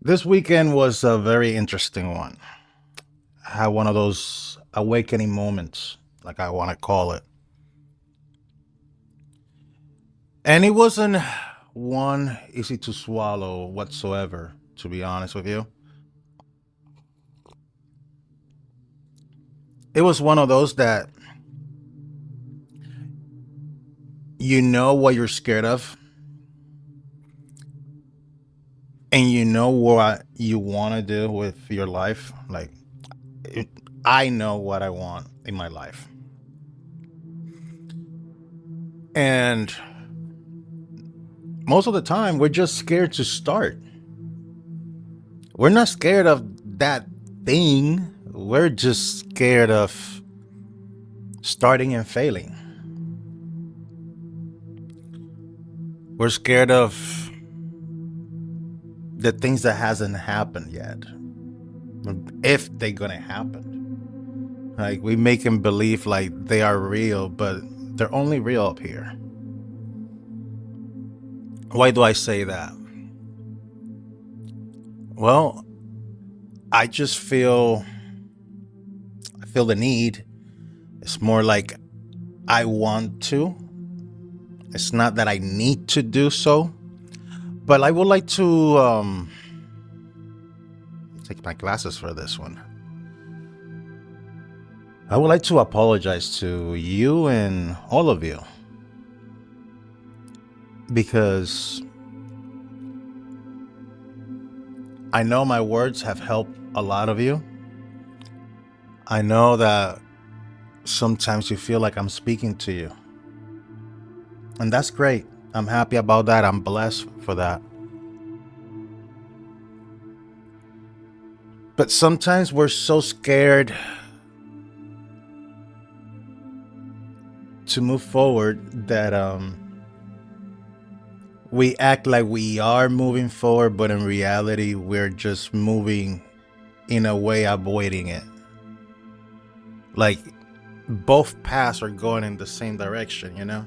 This weekend was a very interesting one. I had one of those awakening moments, like I want to call it. And it wasn't one easy to swallow whatsoever, to be honest with you. It was one of those that you know what you're scared of and you know what you want to do with your life. It, I know what I want in my life. And most of the time, we're just scared to start. We're not scared of that thing. We're just scared of starting and failing. We're scared of the things that hasn't happened yet. If they're gonna happen. Like we make them believe like they are real, but they're only real up here. Why do I say that? Well, I just feel the need. It's more like I want to. It's not that I need to do so. But I would like to take my glasses for this one. I would like to apologize to you and all of you because I know my words have helped a lot of you. I know that sometimes you feel like I'm speaking to you, and that's great. I'm happy about that. I'm blessed for that. But sometimes we're so scared to move forward that we act like we are moving forward, but in reality, we're just moving in a way avoiding it. Like both paths are going in the same direction, you know?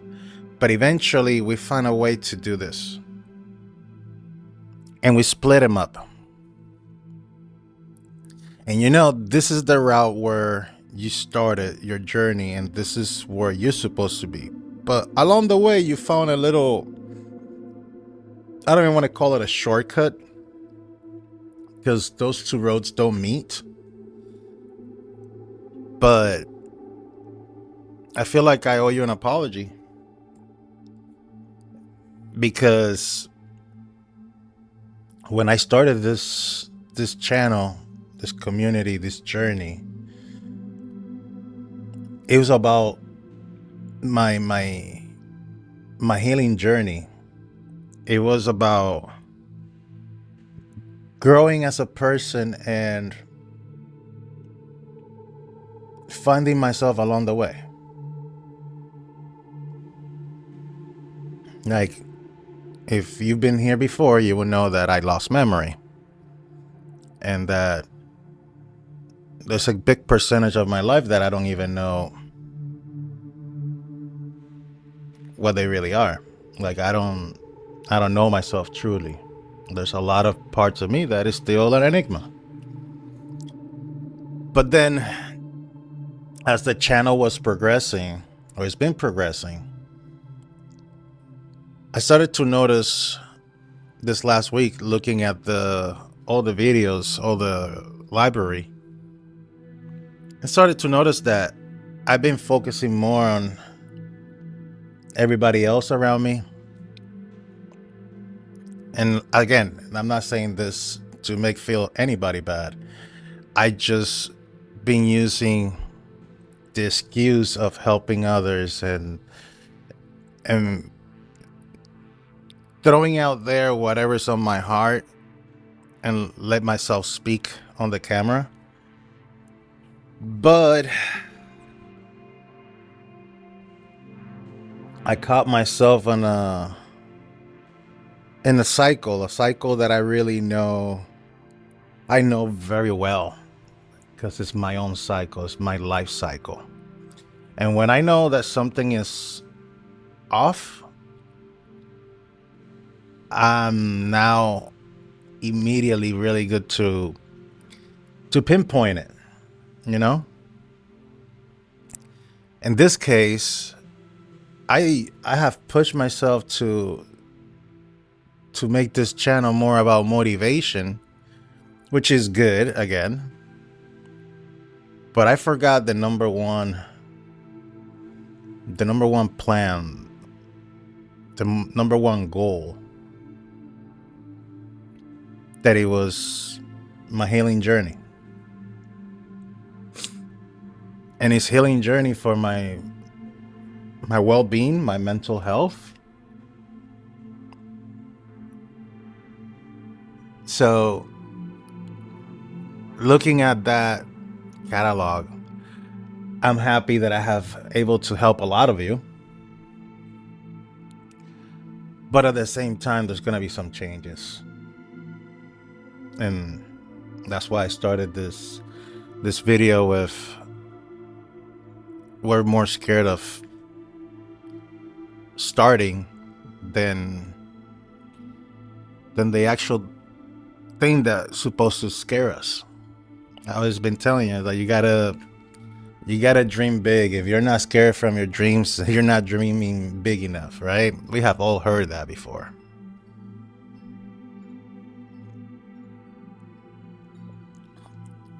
But eventually, we find a way to do this. And we split them up. And you know, this is the route where you started your journey, and this is where you're supposed to be. But along the way, you found a little, I don't even want to call it a shortcut, because those two roads don't meet. But I feel like I owe you an apology because when I started this channel, this community, this journey, it was about my healing journey. It was about growing as a person and finding myself along the way. Like, if you've been here before, you will know that I lost memory and that there's a big percentage of my life that I don't even know what they really are. Like, I don't know myself truly. There's a lot of parts of me that is still an enigma. But then as the channel was progressing, or it's been progressing, I started to notice this last week looking at the all the videos, all the library. I started to notice that I've been focusing more on everybody else around me. And again, I'm not saying this to make feel anybody bad. I just been using the excuse of helping others and throwing out there whatever's on my heart and let myself speak on the camera. But I caught myself in a cycle that I know very well because it's my own cycle, it's my life cycle. And when I know that something is off, I'm now immediately really good to pinpoint it, you know? In this case, I have pushed myself to make this channel more about motivation, which is good again. But I forgot the number one plan, the number one goal, that it was my healing journey. And it's healing journey for my well-being, my mental health. So looking at that catalog, I'm happy that I have able to help a lot of you. But at the same time, there's gonna be some changes. And that's why I started this video with, we're more scared of starting than the actual thing that's supposed to scare us. I've always been telling you that you gotta dream big. If you're not scared from your dreams, you're not dreaming big enough, right? We have all heard that before.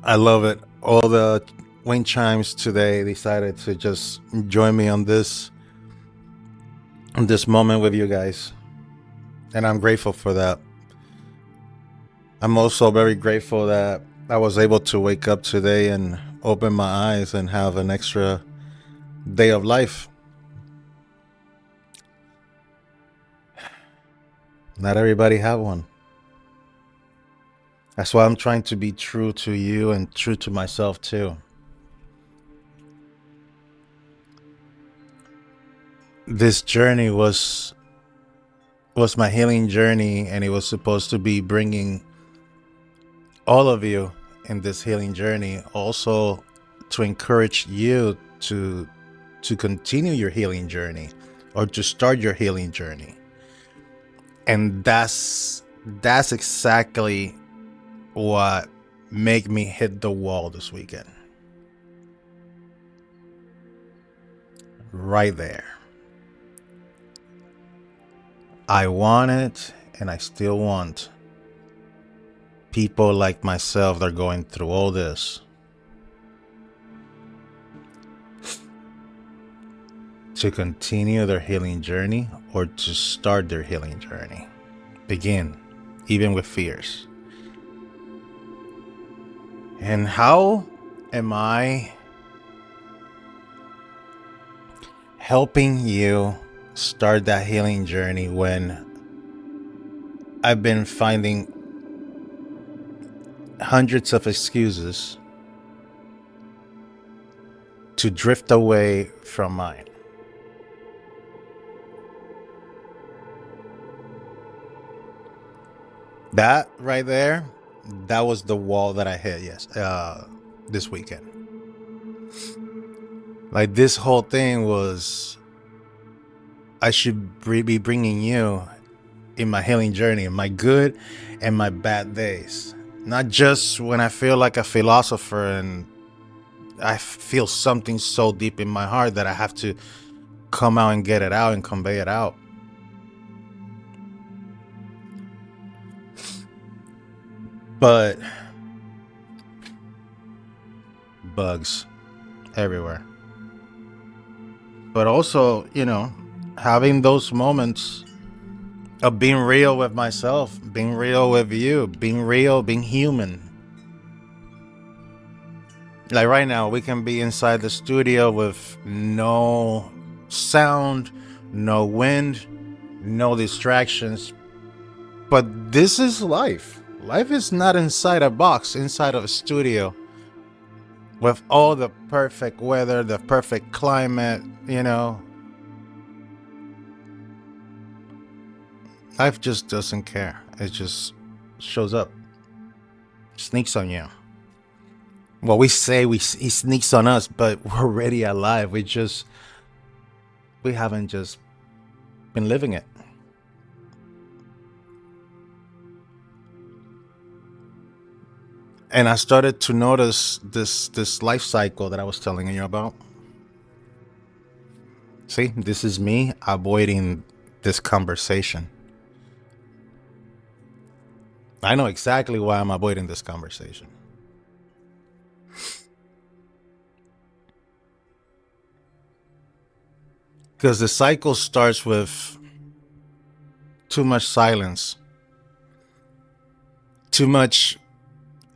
I love it. All the wind chimes today decided to just join me on this moment with you guys, and I'm grateful for that. I'm also very grateful that I was able to wake up today and open my eyes and have an extra day of life. Not everybody have one. That's why I'm trying to be true to you and true to myself too. This journey was my healing journey, and it was supposed to be bringing all of you in this healing journey, also to encourage you to continue your healing journey, or to start your healing journey. And that's exactly what made me hit the wall this weekend. Right there. I wanted, and I still want, people like myself that are going through all this to continue their healing journey, or to start their healing journey. Begin, even with fears. And how am I helping you start that healing journey when I've been finding hundreds of excuses to drift away from mine? That right there, that was the wall that I hit, this weekend. Like, this whole thing was, I should be bringing you in my healing journey, in my good and my bad days. Not just when I feel like a philosopher and I feel something so deep in my heart that I have to come out and get it out and convey it out. But bugs everywhere. But also, having those moments of being real with myself, being real with you, being real, being human. Like right now, we can be inside the studio with no sound, no wind, no distractions. But this is life. Life is not inside a box, inside of a studio with all the perfect weather, the perfect climate, Life just doesn't care. It just shows up, sneaks on you. Well, we say he sneaks on us, but we're already alive. We haven't just been living it. And I started to notice this life cycle that I was telling you about. See, this is me avoiding this conversation. I know exactly why I'm avoiding this conversation. Because the cycle starts with too much silence, too much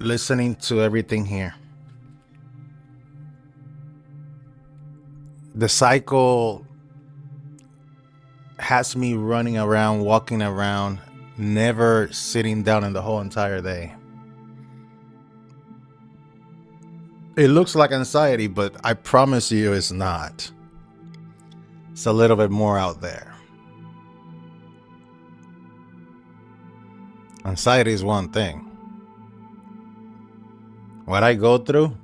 listening to everything here. The cycle has me running around, walking around, never sitting down in the whole entire day. It looks like anxiety, but I promise you it's not. It's a little bit more out there. Anxiety is one thing. What I go through,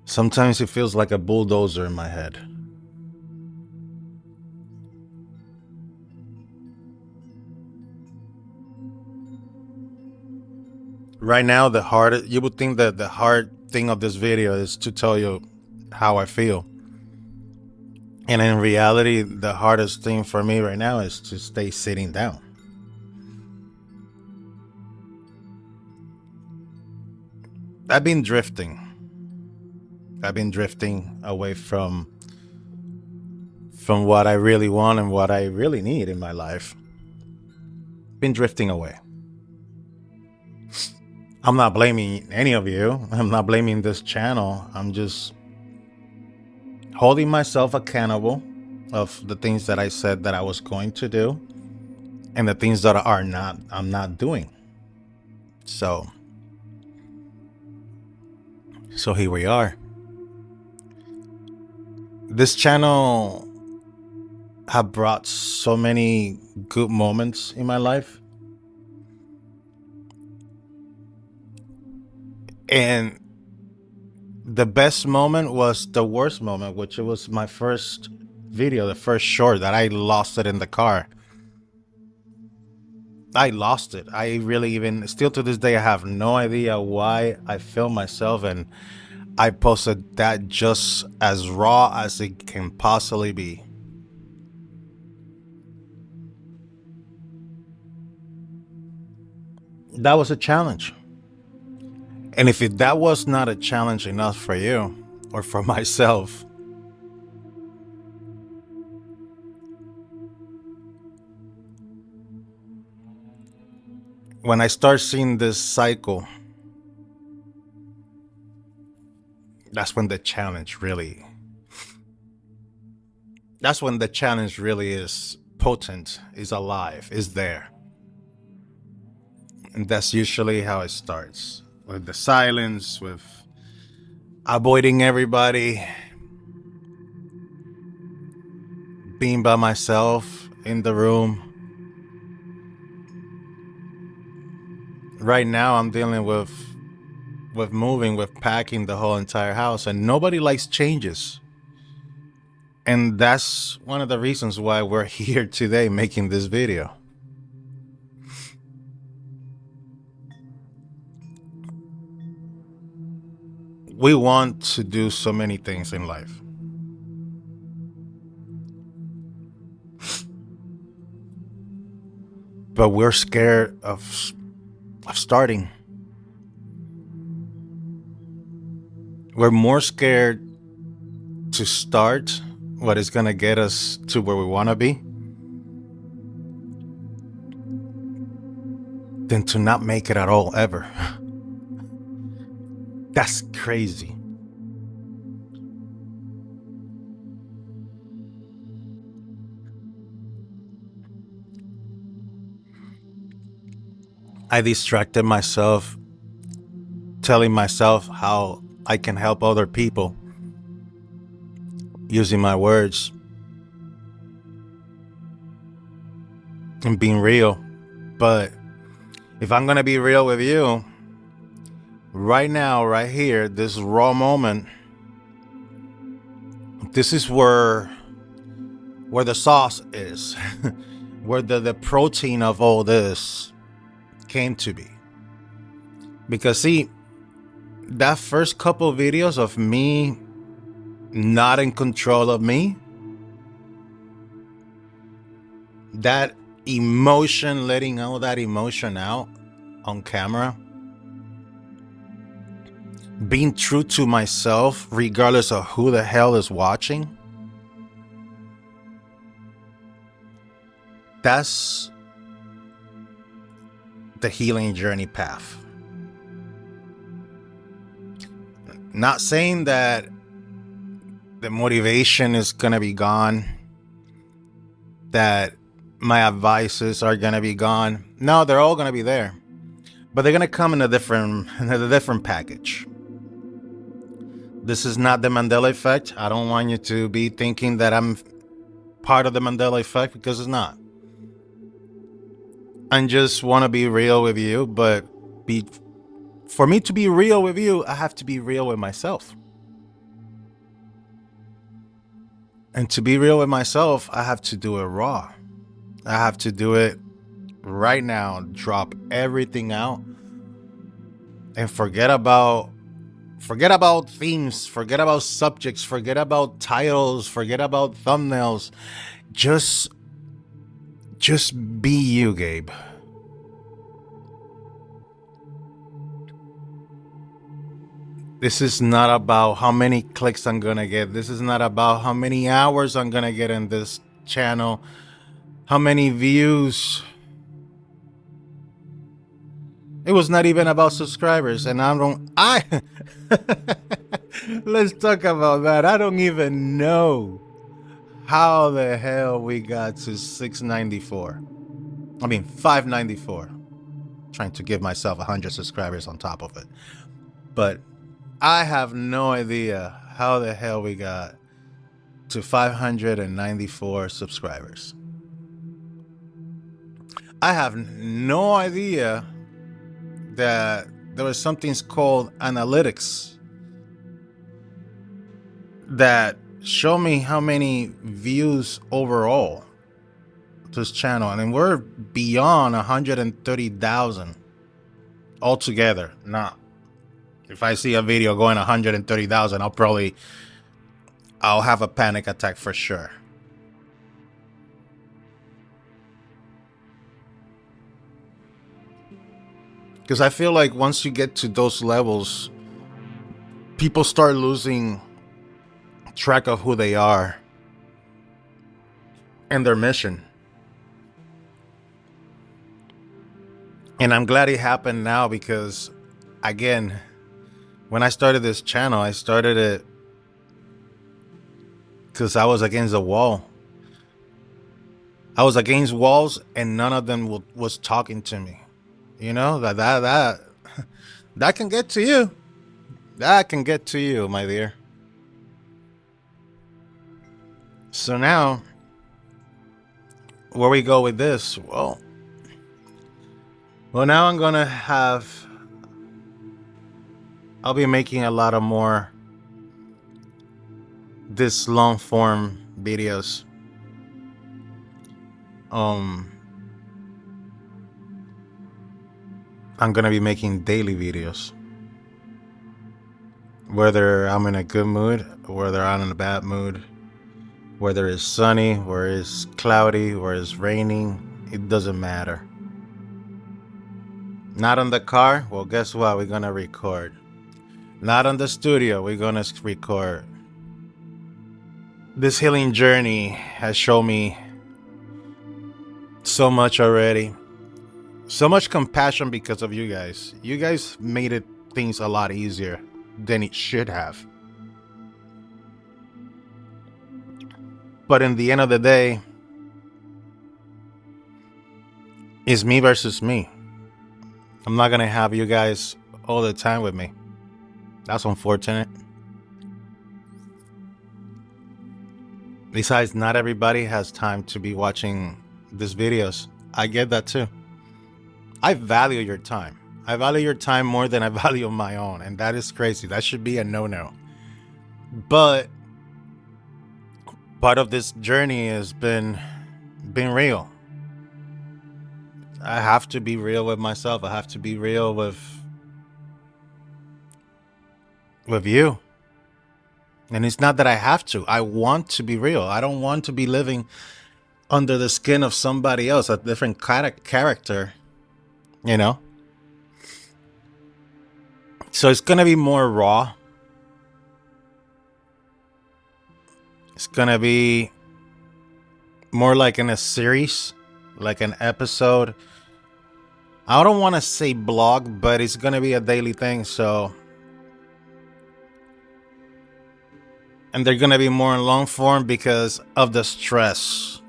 sometimes it feels like a bulldozer in my head. Right now, you would think that the hard thing of this video is to tell you how I feel. And in reality, the hardest thing for me right now is to stay sitting down. I've been drifting away from what I really want and what I really need in my life. Been drifting away. I'm not blaming any of you. I'm not blaming this channel. I'm just holding myself accountable of the things that I said that I was going to do and the things that I'm not doing. So here we are. This channel have brought so many good moments in my life. And the best moment was the worst moment, which was my first video, the first short that I lost it in the car. I lost it. I really still to this day, I have no idea why I filmed myself, and I posted that just as raw as it can possibly be. That was a challenge. And if that was not a challenge enough for you or for myself, when I start seeing this cycle, that's when the challenge really is potent, is alive, is there. And that's usually how it starts. With the silence, with avoiding everybody, being by myself in the room. Right now I'm dealing with moving, with packing the whole entire house, and nobody likes changes. And that's one of the reasons why we're here today making this video. We want to do so many things in life. But we're scared of starting. We're more scared to start what is going to get us to where we want to be than to not make it at all, ever. That's crazy. I distracted myself, telling myself how I can help other people using my words and being real. But if I'm going to be real with you, right now, right here, this raw moment, this is where the sauce is, where the protein of all this came to be. Because see, that first couple videos of me not in control of me, that emotion, letting all that emotion out on camera, being true to myself regardless of who the hell is watching, that's the healing journey path. Not saying that the motivation is gonna be gone, that my advices are gonna be gone. No, they're all gonna be there, but they're gonna come in a different package. This is not the Mandela effect. I don't want you to be thinking that I'm part of the Mandela effect, because it's not. I just want to be real with you, but for me to be real with you, I have to be real with myself. And to be real with myself, I have to do it raw. I have to do it right now. Drop everything out and forget about themes, forget about subjects, forget about titles, forget about thumbnails. Just be you, Gabe. This is not about how many clicks I'm gonna get. This is not about how many hours I'm gonna get in this channel, how many views. It was not even about subscribers, and let's talk about that. I don't even know how the hell we got to 694. I mean 594. Trying to give myself 100 subscribers on top of it. But I have no idea how the hell we got to 594 subscribers. I have no idea that there was something called analytics that show me how many views overall to this channel, and we're beyond 130,000 altogether. Now, if I see a video going 130,000, I'll have a panic attack for sure. Because I feel like once you get to those levels, people start losing track of who they are and their mission. And I'm glad it happened now, because, again, when I started this channel, I started it because I was against the wall. I was against walls, and none of them was talking to me. You know, that can get to you. That can get to you, my dear. So now, where we go with this? Well, now I'm gonna I'll be making a lot of more this long form videos. I'm gonna be making daily videos, whether I'm in a good mood, whether I'm in a bad mood, whether it's sunny, whether it's cloudy, whether it's raining, it doesn't matter. Not on the car? Well, guess what? We're gonna record. Not on the studio, we're gonna record. This healing journey has shown me so much already. So much compassion because of you guys. You guys made things a lot easier than it should have. But in the end of the day, it's me versus me. I'm not gonna have you guys all the time with me. That's unfortunate. Besides, not everybody has time to be watching these videos. I get that too. I value your time. I value your time more than I value my own, and that is crazy. That should be a no-no. But part of this journey has been real. I have to be real with myself. I have to be real with with you. And it's not that I have to. I want to be real. I don't want to be living under the skin of somebody else, a different character, you know? So it's going to be more raw. It's going to be more like in a series, like an episode. I don't want to say blog, but it's going to be a daily thing. So, and they're going to be more in long form because of the stress.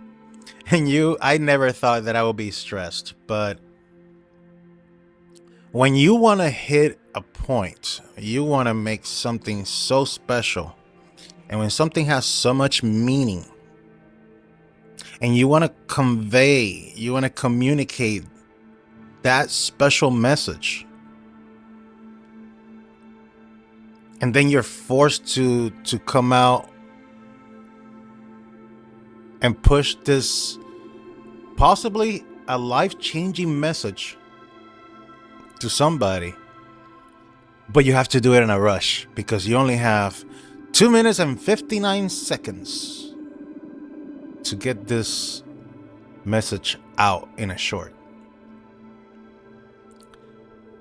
And I never thought that I would be stressed, but when you want to hit a point, you want to make something so special, and when something has so much meaning, and you want to convey, you want to communicate that special message, and then you're forced to come out and push this possibly a life-changing message to somebody, but you have to do it in a rush because you only have 2 minutes and 59 seconds to get this message out in a short.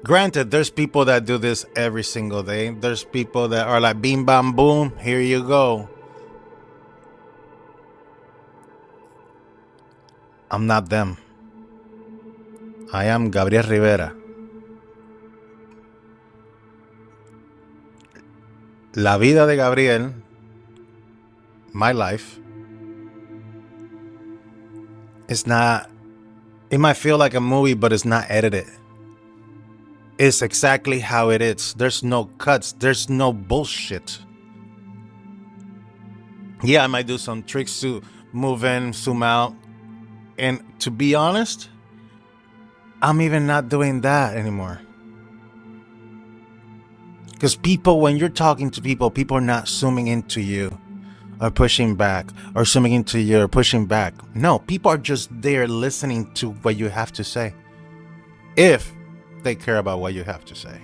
Granted, there's people that do this every single day. There's people that are like, beam, bam, boom, here you go. I'm not them. I am Gabriel Rivera. La vida de Gabriel, my life, it's not, it might feel like a movie, but it's not edited. It's exactly how it is. There's no cuts. There's no bullshit. Yeah, I might do some tricks to move in, zoom out. And to be honest, I'm even not doing that anymore. Because people, when you're talking to people, people are not zooming into you or pushing back, or zooming into you or pushing back. No, people are just there listening to what you have to say, if they care about what you have to say.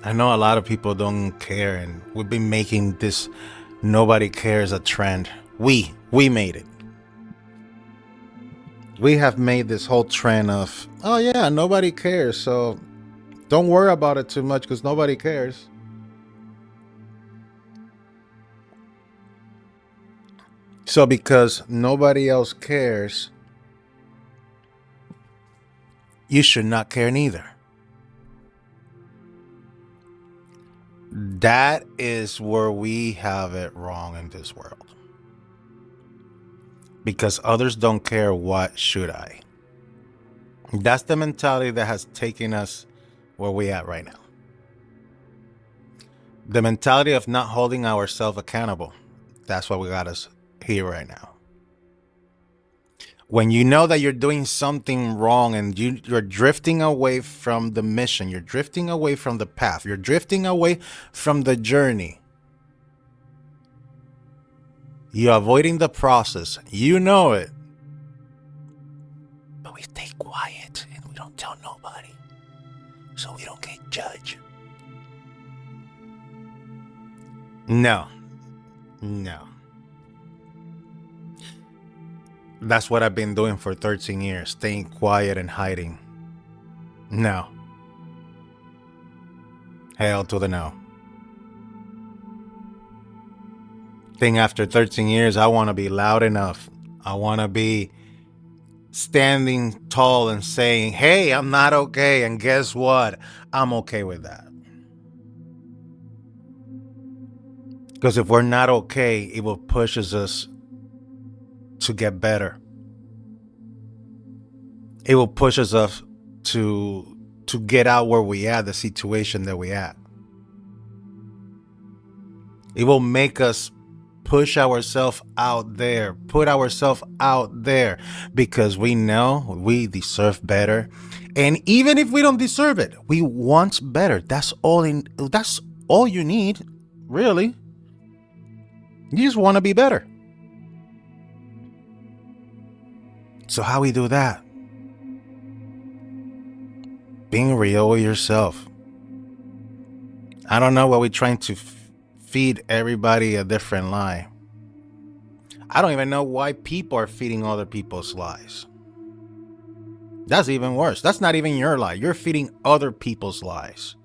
I know a lot of people don't care, and we've been making this nobody cares a trend. We made it. We have made this whole trend of, oh yeah, nobody cares, so don't worry about it too much because nobody cares. So because nobody else cares, you should not care neither. That is where we have it wrong in this world. Because others don't care, what should I? That's the mentality that has taken us where we at right now. The mentality of not holding ourselves accountable. That's what we got us here right now. When you know that you're doing something wrong and you're drifting away from the mission, you're drifting away from the path, you're drifting away from the journey, you're avoiding the process, you know it, but we stay quiet and we don't tell nobody so we don't get judged. No. That's what I've been doing for 13 years, staying quiet and hiding. No. Hell to the no. Think after 13 years, I want to be loud enough. I want to be standing tall and saying, hey, I'm not okay. And guess what? I'm okay with that. Because if we're not okay, it will push us to get better. It will push us up to get out where we at, the situation that we at. It will make us push ourselves out there, put ourselves out there, because we know we deserve better. And even if we don't deserve it, we want better. That's all you need, really. You just want to be better. So how we do that? being real with yourself. I don't know why we're trying to feed everybody a different lie. I don't even know why people are feeding other people's lies. That's even worse. That's not even your lie. You're feeding other people's lies.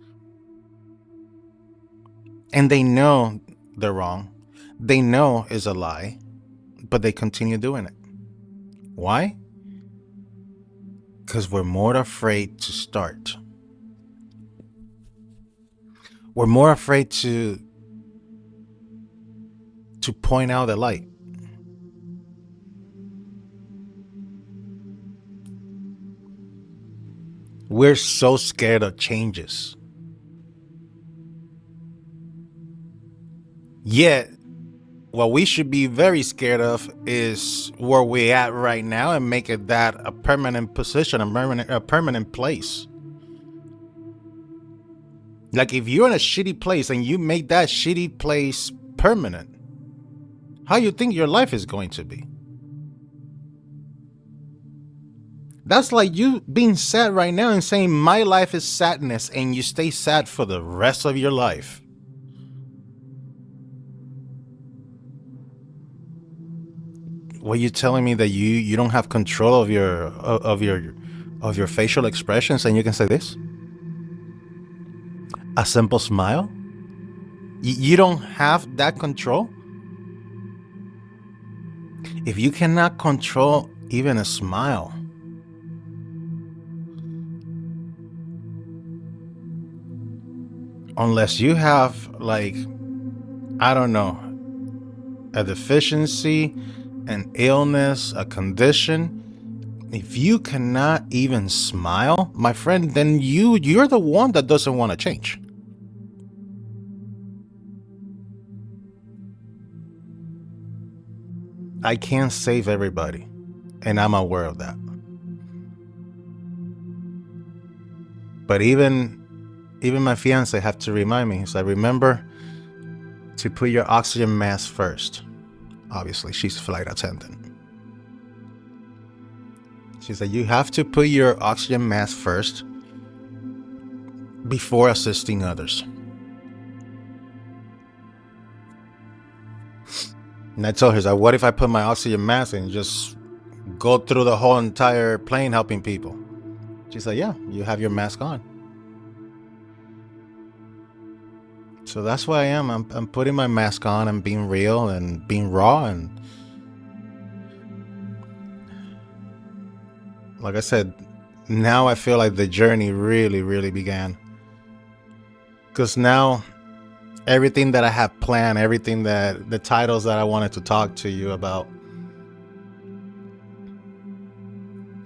And they know they're wrong. They know it's a lie, but they continue doing it. Why? Because we're more afraid to start. We're more afraid to point out the light. We're so scared of changes. Yet, what we should be very scared of is where we're at right now and make it that a permanent position, a permanent place. Like if you're in a shitty place and you make that shitty place permanent, how you think your life is going to be? That's like you being sad right now and saying my life is sadness, and you stay sad for the rest of your life. What are you telling me, that you don't have control of your facial expressions, and you can say this? A simple smile? You don't have that control? If you cannot control even a smile, unless you have, like, I don't know, a deficiency, an illness, a condition, if you cannot even smile, my friend, then you're the one that doesn't want to change. I can't save everybody, and I'm aware of that. But even my fiance have to remind me. So remember to put your oxygen mask first. Obviously, she's a flight attendant. She said you have to put your oxygen mask first before assisting others. And I told her, so what if I put my oxygen mask and just go through the whole entire plane helping people? She said, yeah, you have your mask on. So that's why I am. I'm putting my mask on and being real and being raw. And like I said, now I feel like the journey really, really began. Because now everything that I have planned, everything that the titles that I wanted to talk to you about,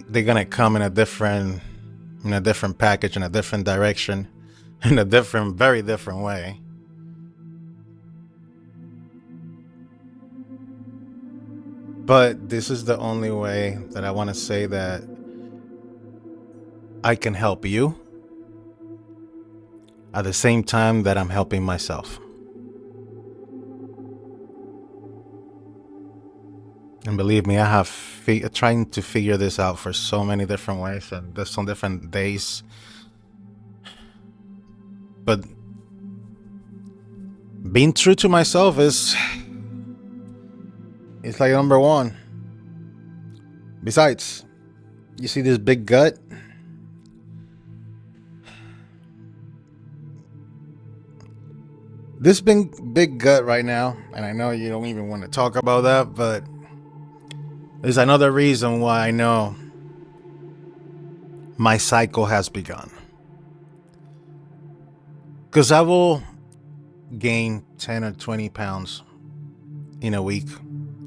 they're gonna come in a different package, in a different direction, in a different, very different way. But this is the only way that I want to say that I can help you at the same time that I'm helping myself. And believe me, I have trying to figure this out for so many different ways, and there's some different days. But being true to myself is like number one. Besides, you see this big gut? This big gut right now, and I know you don't even want to talk about that, but there's another reason why I know my cycle has begun. Because I will gain 10 or 20 pounds in a week,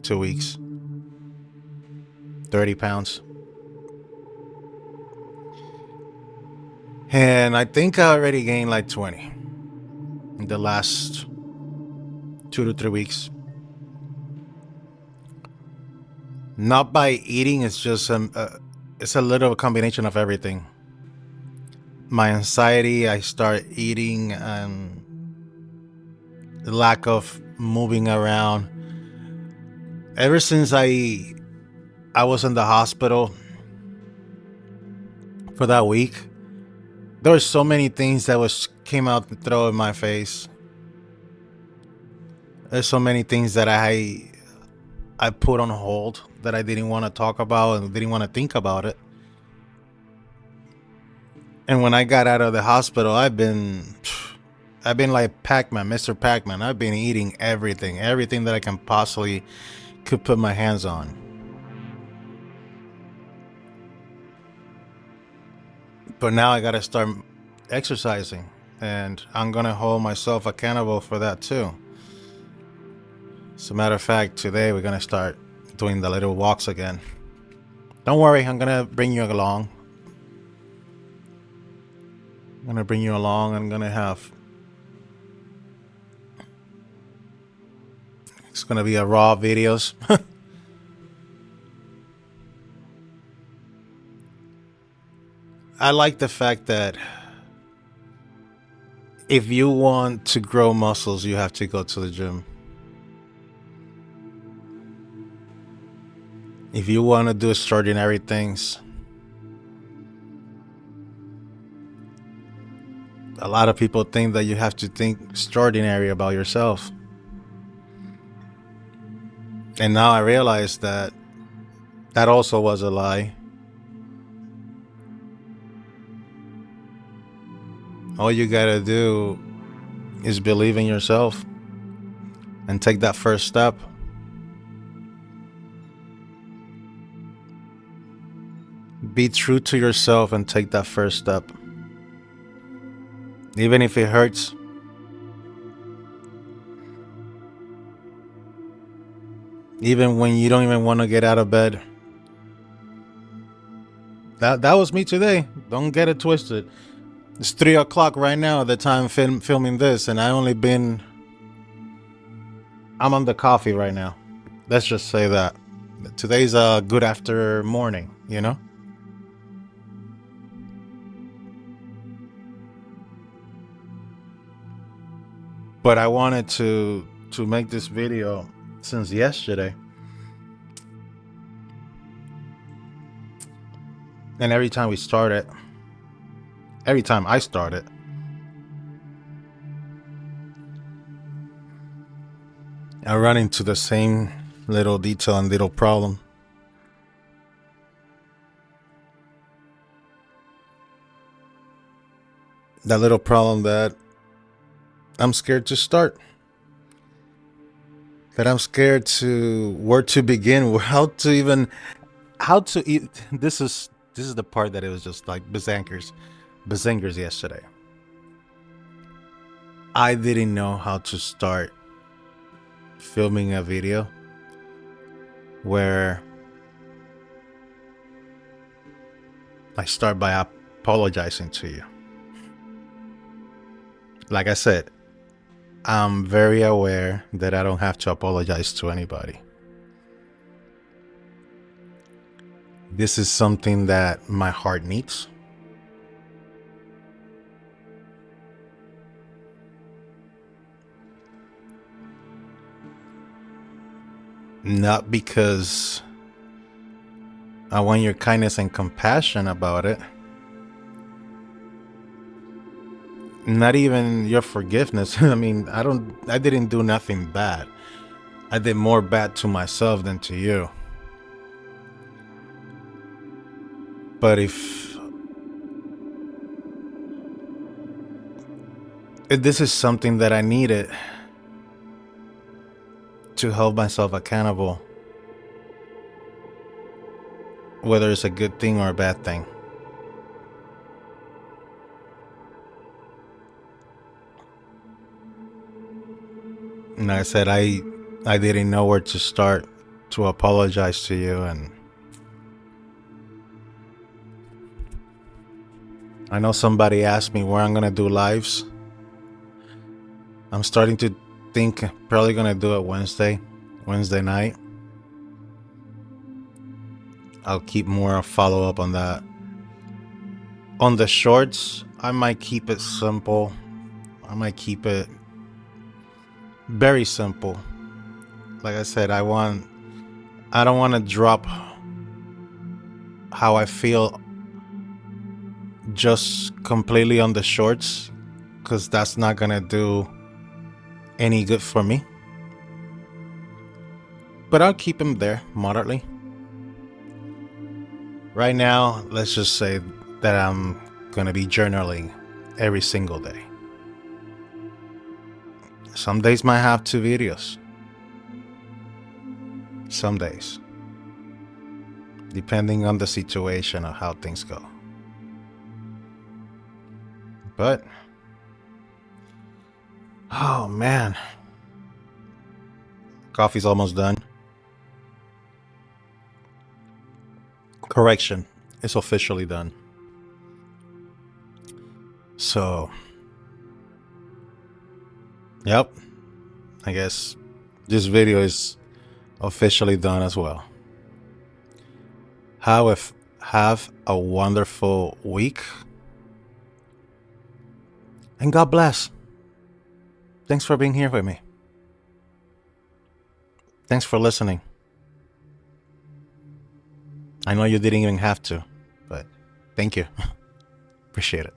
2 weeks, 30 pounds. And I think I already gained like 20 in the last 2 to 3 weeks. Not by eating, it's just it's a little combination of everything. My anxiety, I start eating, the lack of moving around. Ever since I was in the hospital for that week, There were so many things that was came out and throw in my face. There's so many things that I put on hold that I didn't want to talk about and didn't want to think about it. And when I got out of the hospital, I've been like Pac-Man, Mr. Pac-Man. I've been eating everything that I can possibly could put my hands on. But now I gotta start exercising, and I'm gonna hold myself accountable for that too. As a matter of fact, today we're gonna start doing the little walks again. Don't worry, I'm gonna bring you along. I'm gonna bring you along. I'm gonna have. It's gonna be a raw videos. I like the fact that if you want to grow muscles, you have to go to the gym. If you want to do extraordinary things, a lot of people think that you have to think extraordinary about yourself. And now I realize that that also was a lie. All you gotta do is believe in yourself and take that first step. Be true to yourself and take that first step. Even if it hurts. Even when you don't even want to get out of bed. That was me today. Don't get it twisted. It's 3 o'clock right now at the time filming this, and I'm on the coffee right now. Let's just say that. Today's a good after morning, you know? But I wanted to make this video since yesterday. And every time I start it, I run into the same little detail and little problem. That little problem that I'm scared to start. That I'm scared to where to begin, how to eat. This is the part that it was just like bazingers yesterday. I didn't know how to start filming a video where I start by apologizing to you. Like I said, I'm very aware that I don't have to apologize to anybody. This is something that my heart needs. Not because I want your kindness and compassion about it. Not even your forgiveness. I mean, I didn't do nothing bad. I did more bad to myself than to you. But if this is something that I needed to hold myself accountable, whether it's a good thing or a bad thing. And like I said, I didn't know where to start to apologize to you, and I know somebody asked me where I'm gonna do lives. I'm starting to think probably gonna do it Wednesday night. I'll keep more follow up on that. On the shorts, I might keep it simple. I might keep it very simple. Like I said, I don't want to drop how I feel just completely on the shorts because that's not gonna do any good for me. But I'll keep them there moderately. Right now, let's just say that I'm gonna be journaling every single day. Some days might have 2 videos. Some days. Depending on the situation of how things go. But, oh man. Coffee's almost done. Correction, it's officially done. So, yep, I guess this video is officially done as well. Have a wonderful week. And God bless. Thanks for being here with me. Thanks for listening. I know you didn't even have to, but thank you. Appreciate it.